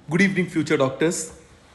Good evening future doctors.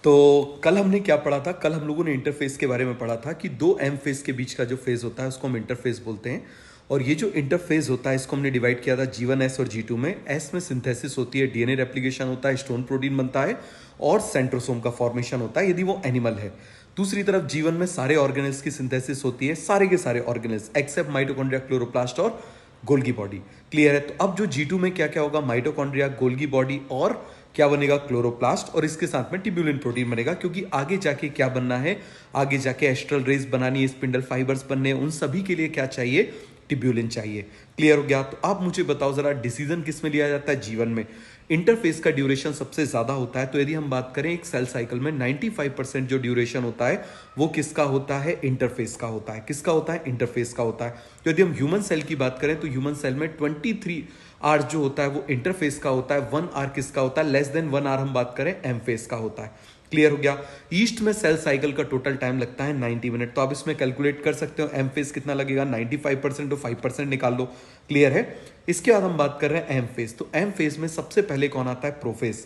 तो कल हमने क्या पढ़ा था? कल हम लोगों ने इंटरफेस के बारे में पढ़ा था कि दो एम फेज के बीच का जो फेज होता है उसको हम इंटरफेस बोलते हैं। और ये जो इंटरफेज होता है इसको हमने डिवाइड किया था G1 S और G2 में। एस में सिंथेसिस होती है, डीएनए रेप्लिकेशन होता है, स्टोन प्रोटीन बनता है और सेंट्रोसोम का फॉर्मेशन होता है यदि वो एनिमल है। दूसरी तरफ G1 में सारे ऑर्गेनल्स की सिंथेसिस होती है, सारे के सारे ऑर्गेनल्स एक्सेप्ट माइटोकॉन्ड्रिया, क्लोरोप्लास्ट और गोल्गी बॉडी। क्लियर है? तो अब जो G2 में क्या क्या होगा? माइटोकॉन्ड्रिया, गोल्गी बॉडी और क्या बनेगा? क्लोरोप्लास्ट। और इसके साथ में टिब्यूलिन प्रोटीन बनेगा, क्योंकि आगे जाके क्या बनना है? आगे जाके एस्ट्रल रेस बनानी है, स्पिंडल फाइबर्स बनने हैं, उन सभी के लिए क्या चाहिए? टिब्यूलिन चाहिए। क्लियर हो गया? तो आप मुझे बताओ जरा, डिसीजन किस में लिया जाता है? जीवन में। इंटरफेस का ड्यूरेशन सबसे ज्यादा होता है। तो यदि हम बात करें एक सेल साइकिल में 95% जो ड्यूरेशन होता है वो किसका होता है? इंटरफेस का होता है। किसका होता है? इंटरफेस का होता है। तो यदि हम ह्यूमन सेल की बात करें तो ह्यूमन सेल में 23 आवर जो होता है वो इंटरफेस का होता है। 1 आवर किसका होता है? लेस देन 1 आवर हम बात करें एम फेस का होता है। क्लियर हो गया? ईस्ट में सेल साइकिल का टोटल टाइम लगता है 90 मिनट। तो आप इसमें कैलकुलेट कर सकते हो एम फेज कितना लगेगा। 95% तो 5% निकाल लो। क्लियर है? इसके बाद हम बात कर रहे हैं एम फेज। तो एम फेज में सबसे पहले कौन आता है? Prophase.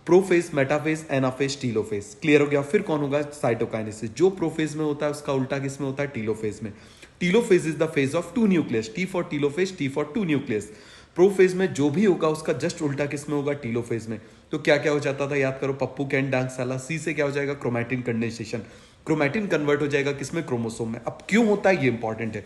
Prophase, metaphase, anaphase, telophase. Clear हो गया? फिर कौन होगा? साइटोकाइनेसिस। जो प्रोफेज में होता है उसका उल्टा किस में होता है? टीलोफेज में। Telophase is the phase of two nucleus. T for telophase, T for two nucleus. Prophase में जो भी होगा उसका जस्ट उल्टा किस में होगा? टीलोफेज में। तो क्या क्या हो जाता था? याद करो, पप्पू कैन डांस साला। सी से क्या हो जाएगा? Chromatin condensation. क्रोमैटिन कन्वर्ट हो जाएगा किसमें? क्रोमोसोम में। अब क्यों होता है ये इंपॉर्टेंट है।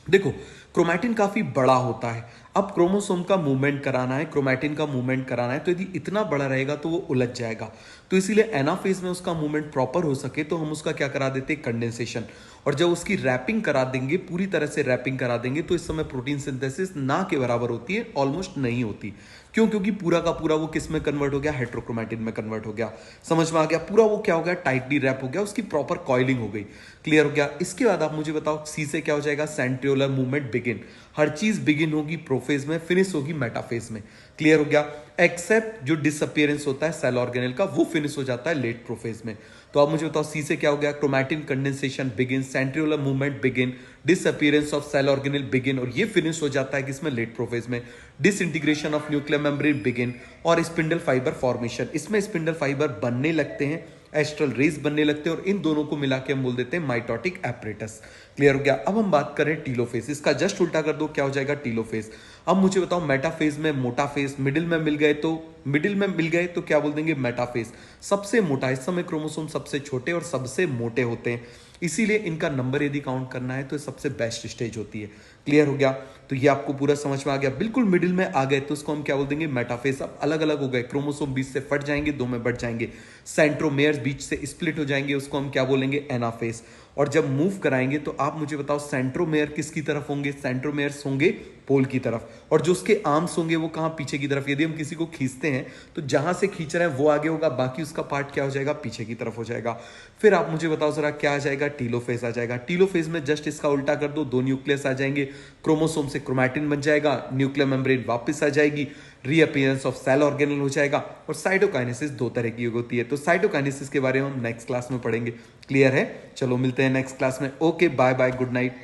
देखो, क्रोमैटिन काफी बड़ा होता है। अब क्रोमोसोम का मूवमेंट कराना है, क्रोमैटिन का मूवमेंट कराना है, तो यदि इतना बड़ा रहेगा तो वो उलझ जाएगा। तो इसीलिए एनाफेज में उसका मूवमेंट प्रॉपर हो सके तो हम उसका क्या करा देते? कंडेंसेशन। और जब उसकी रैपिंग करा देंगे, पूरी तरह से रैपिंग करा देंगे, तो इस समय प्रोटीन सिंथेसिस ना के बराबर होती है, ऑलमोस्ट नहीं होती। क्यों? क्योंकि पूरा का पूरा वो किस में कन्वर्ट हो गया? हेट्रोक्रोमैटिन में कन्वर्ट हो गया। समझ में आ गया? पूरा वो क्या हो गया? टाइटली रैप हो गया, उसकी प्रॉपर कॉइलिंग हो गई। क्लियर हो गया? इसके बाद आप मुझे बताओ, सी से क्या हो जाएगा? Centriolar movement begin. हर चीज बिगिन होगी प्रोफेज में, फिनिश होगी मेटाफेज में। क्लियर हो गया? एक्सेप्ट जो डिसअपियरेंस होता है सेल ऑर्गेनल का, वो फिनिश हो जाता है लेट प्रोफेज में। तो आप मुझे बताओ, सी से क्या हो गया? Chromatin condensation begin, centriolar movement begin, disappearance of cell organelle begin, और ये फिनिश हो जाता है किसमें? लेट प्रोफेज में। Disintegration of nuclear membrane begin, और स्पिंडल फाइबर फॉर्मेशन। इसमें स्पिंडल फाइबर बनने लगते हैं, एस्ट्रल रेस बनने लगते हैं, और इन दोनों को मिला के हम बोल देते हैं माइटोटिक एपरेटस। क्लियर हो गया? अब हम बात करें टीलोफेज। इसका जस्ट उल्टा कर दो, क्या हो जाएगा? टीलोफेज। अब मुझे बताओ, मेटाफेज में मोटाफेज, मिडिल में मिल गए तो क्या बोल देंगे? मेटाफेज। सबसे मोटा, इस समय क्रोमोसोम सबसे छोटे और सबसे मोटे होते हैं, इसीलिए इनका नंबर यदि काउंट करना है तो सबसे बेस्ट स्टेज होती है। क्लियर हो गया? तो ये आपको पूरा समझ में आ गया। बिल्कुल मिडिल में आ गए तो उसको हम क्या बोल देंगे? मेटाफेज। अब अलग अलग हो गए, क्रोमोसोम बीच से फट जाएंगे, दो में बढ़ जाएंगे, सेंट्रोमेयर्स बीच से स्प्लिट हो जाएंगे, उसको हम क्या बोलेंगे? एनाफेज। और जब मूव कराएंगे तो आप मुझे बताओ, सेंट्रोमेयर किसकी तरफ होंगे? सेंट्रोमेयर्स होंगे पोल की तरफ, और जो उसके आर्म्स होंगे वो कहां? पीछे की तरफ। यदि हम किसी को खींचते हैं तो जहां से खींच रहे हैं वो आगे होगा, बाकी उसका पार्ट क्या हो जाएगा? पीछे की तरफ हो जाएगा। फिर आप मुझे बताओ जरा, क्या आ जाएगा? टीलोफेज आ जाएगा। टीलोफेज में जस्ट इसका उल्टा कर दो, दो न्यूक्लियस आ जाएंगे, क्रोमोसोम से क्रोमैटिन बन जाएगा, न्यूक्लियर मेम्ब्रेन वापस आ जाएगी, रीअपियरेंस ऑफ सेल ऑर्गेनल हो जाएगा, और साइटोकाइनेसिस दो तरह की होती है। तो साइटोकाइनेसिस के बारे में हम नेक्स्ट क्लास में पढ़ेंगे। क्लियर है? चलो मिलते हैं नेक्स्ट क्लास में। Okay, bye bye, good night.